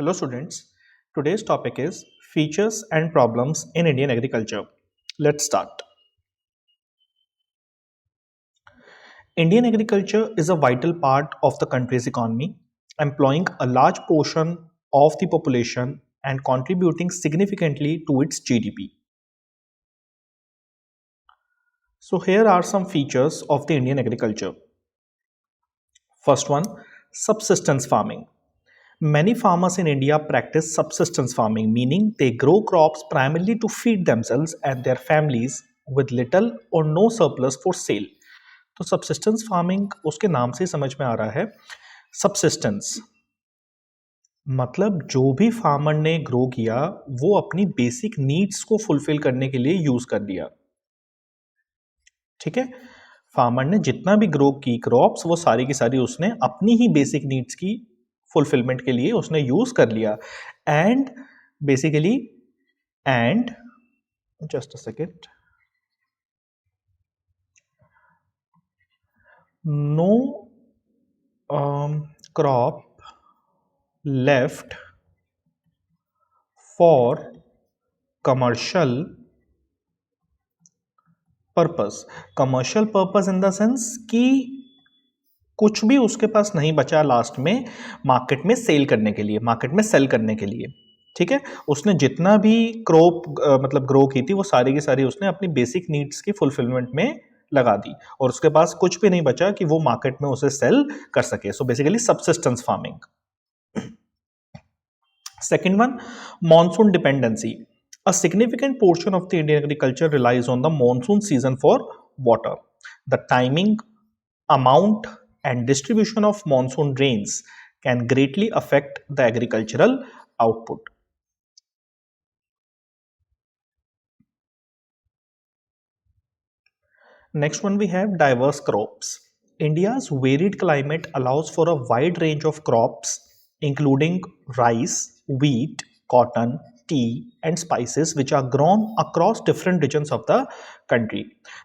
Hello students, today's topic is features and problems in Indian agriculture. Let's start. Indian agriculture is a vital part of the country's economy, employing a large portion of the population and contributing significantly to its GDP. So here are some features of the Indian agriculture. First one, subsistence farming. Many farmers in India practice subsistence farming, meaning they grow crops primarily to feed themselves and their families with little or no surplus for sale. तो subsistence farming उसके नाम से समझ में आ रहा है. Subsistence मतलब जो भी फार्मर ने ग्रो किया वो अपनी बेसिक नीड्स को फुलफिल करने के लिए यूज कर लिया. ठीक है, फार्मर ने जितना भी ग्रो की क्रॉप्स वो सारी की सारी उसने अपनी ही बेसिक नीड्स की फुलफिलमेंट के लिए उसने यूज कर लिया. And basically and just a second, no crop left for commercial purpose. commercial purpose in the sense कि कुछ भी उसके पास नहीं बचा लास्ट में मार्केट में सेल करने के लिए, मार्केट में सेल करने के लिए. ठीक है, उसने जितना भी क्रॉप मतलब ग्रो की थी वो सारी की सारी उसने अपनी बेसिक नीड्स की फुलफिलमेंट में लगा दी और उसके पास कुछ भी नहीं बचा कि वो मार्केट में उसे सेल कर सके. So basically subsistence farming. Second one, monsoon dependency. A significant portion of the Indian agriculture relies on the monsoon season for water. The timing, amount, and distribution of monsoon rains can greatly affect the agricultural output. Next one, we have diverse crops. India's varied climate allows for a wide range of crops, including rice, wheat, cotton, tea and spices which are grown across different regions of the country.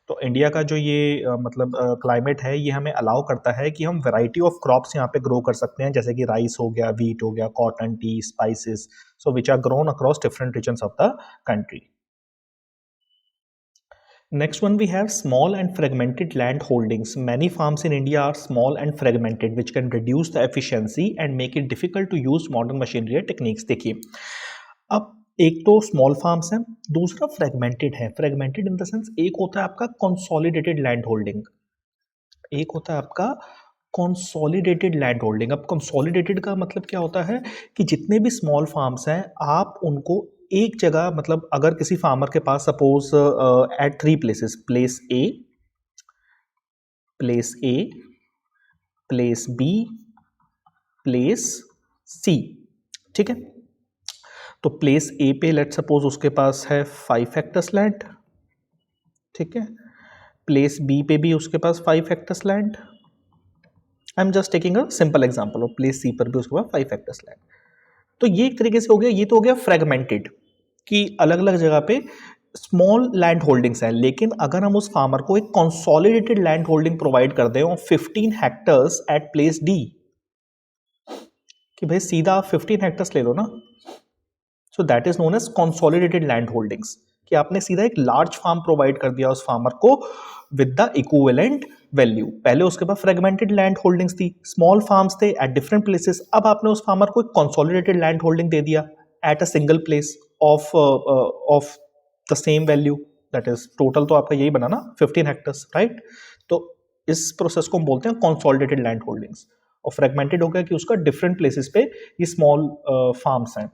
तो India का जो ये मतलब climate है ये हमें allow करता है कि हम वैरायटी ऑफ क्रॉप्स यहाँ पे ग्रो कर सकते हैं, जैसे कि राइस हो गया, व्हीट हो गया, cotton, tea, spices, so which are grown across different regions of the country. Next one, we have small and fragmented land holdings. Many farms in India are small and fragmented, which can reduce the efficiency and make it difficult to use modern machinery and techniques. देखिए, अब एक तो small farms हैं, दूसरा fragmented है. Fragmented in the sense एक होता है आपका कंसोलिडेटेड लैंड होल्डिंग, एक होता है आपका कंसोलिडेटेड लैंड होल्डिंग. अब कंसोलिडेटेड का मतलब क्या होता है कि जितने भी स्मॉल फार्म्स हैं आप उनको एक जगह, मतलब अगर किसी फार्मर के पास suppose eight 3 places, place a, place a, place B, place सी. ठीक है, तो प्लेस ए पे लेट सपोज उसके पास है 5 हेक्टर्स लैंड. ठीक है, प्लेस बी पे भी उसके पास 5 hectares land. I am just taking a simple example. Of place C पर भी उसके पास 5 हेक्टर्स लैंड. तो ये एक तरीके से हो गया, ये तो हो गया फ्रेगमेंटेड कि अलग अलग जगह पे स्मॉल लैंड होल्डिंग्स हैं. लेकिन अगर हम उस फार्मर को एक कंसोलिडेटेड लैंड होल्डिंग प्रोवाइड कर दें of 15 hectares at place D, कि भाई सीधा आप 15 हेक्टर्स ले लो ना, so that is known as consolidated land holdings, कि आपने सीधा एक लार्ज फार्म प्रोवाइड कर दिया उस फार्मर को विद द इक्विवेलेंट वैल्यू. पहले उसके पास फ्रेगमेंटेड लैंड होल्डिंग्स थी, स्मॉल फार्म्स थे एट डिफरेंट प्लेसेस. अब आपने उस फार्मर को एक कंसोलिडेटेड लैंड होल्डिंग दे दिया at a single place of the same value. That is total तो आपका यही बना ना 15 हेक्टर्स, राइट. तो इस प्रोसेस को हम बोलते हैं कंसोलिडेटेड लैंड होल्डिंग्स. और फ्रेगमेंटेड हो गया कि उसका डिफरेंट प्लेसेस पे ये स्मॉल फार्म्स हैं.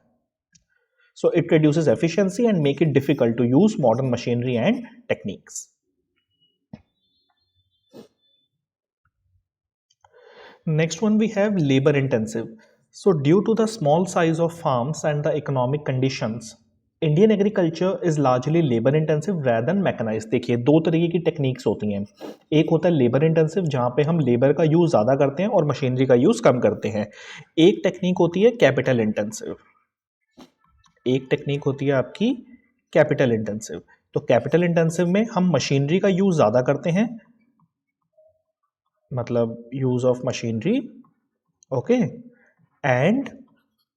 So it reduces efficiency and make it difficult to use modern machinery and techniques. Next one, we have labor intensive. So due to the small size of farms and the economic conditions, Indian agriculture is largely labor intensive rather than mechanized. देखिए, दो तरीके की techniques होती हैं. एक होता है labour intensive जहाँ पे हम लेबर का यूज़ ज़्यादा करते हैं और मशीनरी का यूज़ कम करते हैं. एक टेक्निक होती है कैपिटल इंटेंसिव, एक टेक्निक होती है आपकी कैपिटल इंटेंसिव. तो कैपिटल इंटेंसिव में हम मशीनरी का यूज़ ज़्यादा करते हैं, मतलब use of machinery, okay, and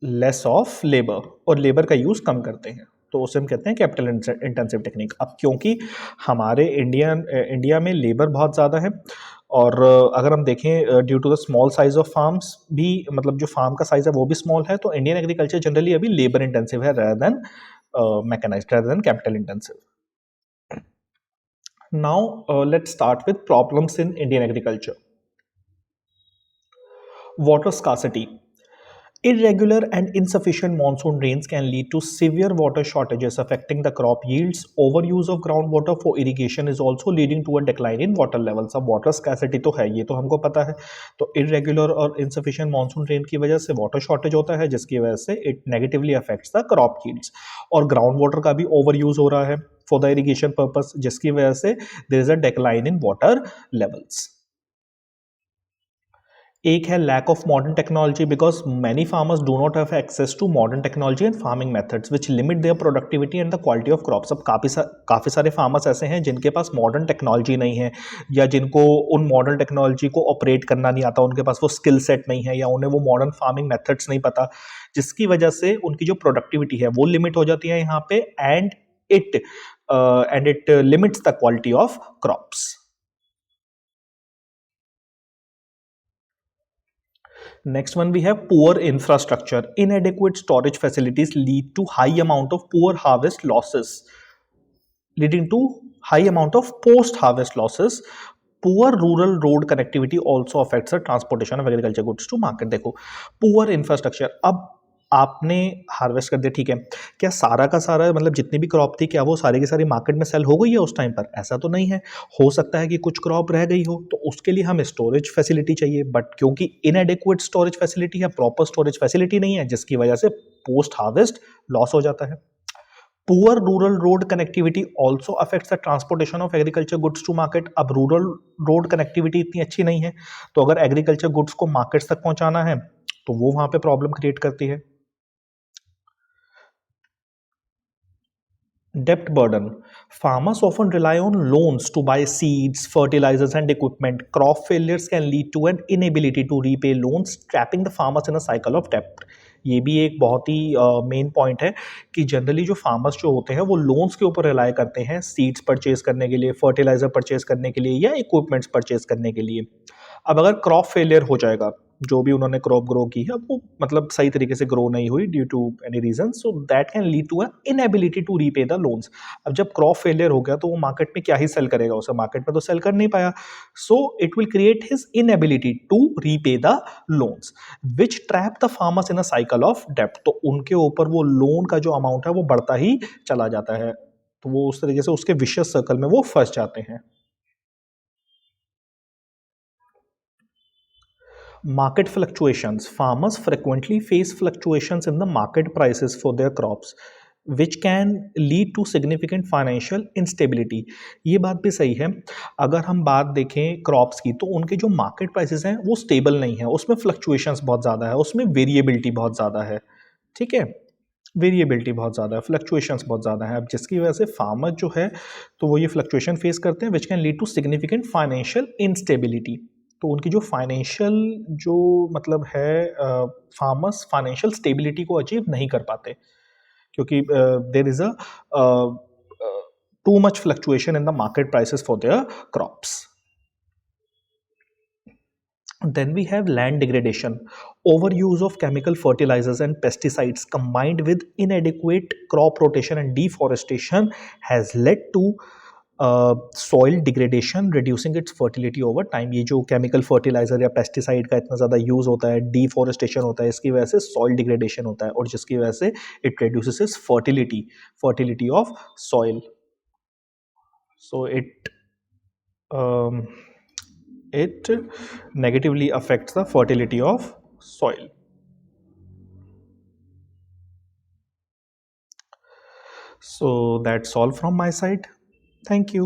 less of labour, और लेबर का यूज़ कम करते हैं, तो उसे हम कहते हैं कैपिटल इंटेंसिव टेक्निक। अब क्योंकि हमारे इंडिया में लेबर बहुत ज़्यादा है, और अगर हम देखें due to the small size of farms भी, मतलब जो फार्म का साइज है वो भी स्मॉल है, तो इंडियन एग्रीकल्चर जनरली अभी लेबर इंटेंसिव है rather than mechanised, rather than capital intensive. Now, let's start with problems in Indian agriculture. Water scarcity. Irregular and insufficient monsoon rains can lead to severe water shortages affecting the crop yields. Overuse of groundwater for irrigation is also leading to a decline in water levels. अब water scarcity तो है, ये तो हमको पता है। तो irregular और insufficient monsoon rain की वजह से water shortage होता है, जिसकी वजह से it negatively affects the crop yields। और groundwater का भी overuse हो रहा है for the irrigation purpose, जिसकी वजह से there is a decline in water levels। एक है lack of modern technology, because many farmers do not have access to modern technology and farming methods which limit their productivity and the quality of crops. अब काफ़ी सारे farmers ऐसे हैं जिनके पास modern technology नहीं है, या जिनको उन मॉडर्न टेक्नोलॉजी को ऑपरेट करना नहीं आता, उनके पास वो स्किल सेट नहीं है, या उन्हें वो मॉडर्न फार्मिंग मेथड्स नहीं पता, जिसकी वजह से उनकी जो प्रोडक्टिविटी है वो लिमिट हो जाती है यहाँ पे, it and it limits the quality of crops. Next one we have poor infrastructure. Inadequate storage facilities lead to high amount of poor harvest losses, leading to high amount of post harvest losses. Poor rural road connectivity also affects the transportation of agriculture goods to market। देखो, poor infrastructure, अब आपने harvest कर दिया, ठीक है, क्या सारा का सारा, मतलब जितनी भी क्रॉप थी, क्या वो सारी की सारी मार्केट में सेल हो गई है उस टाइम पर? ऐसा तो नहीं है। हो सकता है कि कुछ क्रॉप रह गई हो, तो उसके लिए हमें स्टोरेज फैसिलिटी चाहिए, बट क्योंकि इनएडिक्वेट स्टोरेज फैसिलिटी है, प्रॉपर स्टोरेज फैसिलिटी नहीं है, जिसकी वजह से पोस्ट हार्वेस्ट लॉस हो जाता है। Poor rural road connectivity also affects the transportation of agriculture goods to market. अब रूरल रोड कनेक्टिविटी इतनी अच्छी नहीं है, तो अगर एग्रीकल्चर गुड्स को मार्केट्स तक पहुंचाना है तो वो वहां पे प्रॉब्लम क्रिएट करती है। Debt burden. Farmers often rely on loans to buy seeds, fertilizers, and equipment. Crop failures can lead to an inability to repay loans, trapping the farmers in a cycle of debt. ये भी एक बहुत ही main point है कि generally जो farmers जो होते हैं वो लोन्स के ऊपर रिलाय करते हैं सीड्स परचेज करने के लिए, फर्टिलाइजर परचेज करने के लिए, या इक्विपमेंट्स परचेज करने के लिए। अब अगर क्रॉप फेलियर हो जाएगा, जो भी उन्होंने क्रॉप ग्रो की है वो मतलब सही तरीके से ग्रो नहीं हुई due to any reason, so that can lead to an inability to repay the loans. अब जब क्रॉप फेलियर हो गया तो वो मार्केट में क्या ही सेल करेगा, उसे मार्केट में तो सेल कर नहीं पाया, so it will create his inability to repay the loans which trap the farmers in a cycle of डेप्ट। तो उनके ऊपर वो लोन का जो अमाउंट है वो बढ़ता ही चला जाता है, तो वो उस तरीके से उसके विशियस सर्कल में वो फंस जाते हैं। Market fluctuations. Farmers frequently face fluctuations in the market prices for their crops, which can lead to significant financial instability। ये बात भी सही है। अगर हम बात देखें क्रॉप्स की, तो उनके जो मार्केट प्राइसेस हैं वो स्टेबल नहीं है, उसमें फ्लक्चुएशंस बहुत ज़्यादा है, उसमें वेरिएबिलिटी बहुत ज़्यादा है, ठीक है, वेरिएबिलिटी बहुत ज़्यादा है, फ्लक्चुएशंस बहुत ज़्यादा है। अब जिसकी वजह से फार्मर जो है तो वो ये फ्लक्चुएशन फेस करते हैं, which can lead to significant financial instability. तो उनकी जो फाइनेंशियल जो मतलब है, फार्मर्स फाइनेंशियल स्टेबिलिटी को अचीव नहीं कर पाते, क्योंकि there is a too much fluctuation in the market prices for their crops. Then we have land degradation. Overuse of chemical fertilizers and pesticides combined with inadequate crop rotation and deforestation has led to soil degradation, reducing its fertility over time। ये जो chemical fertilizer या pesticide का इतना ज़्यादा use होता है, deforestation होता है, इसकी वजह से soil degradation होता है, और जिसकी वजह से it reduces its fertility of soil। So um, it negatively affects the fertility of soil। So that's all from my side. Thank you.